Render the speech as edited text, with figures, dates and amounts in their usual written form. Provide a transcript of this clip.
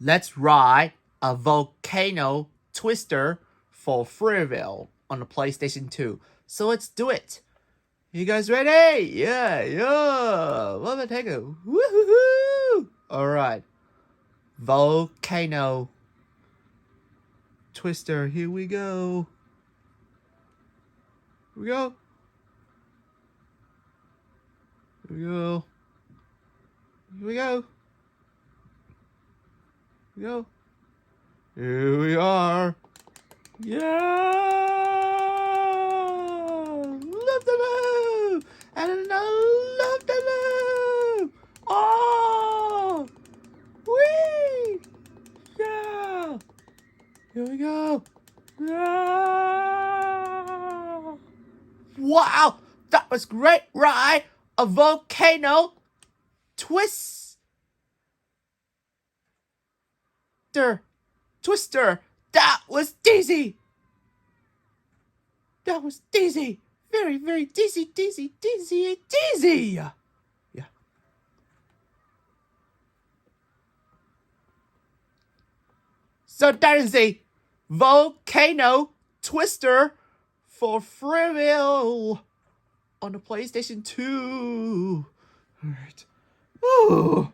Let's ride a Volcano Twister for Thrillville on the PlayStation 2. So let's do it. You guys ready? Yeah. Let me take it. Woohoo! Alright. Volcano Twister. Here we go. Here we go. Here we go. Here we go. Here we go. Here we are. Yeah! Love the moon! And I love the moon! Oh! Whee! Yeah! Here we go. Yeah! Wow! That was great, right? A volcano twister. Twister. That was dizzy. That was dizzy. Very, very dizzy. Yeah. So that is a volcano twister for Thrillville on the PlayStation 2. All right. Ooh.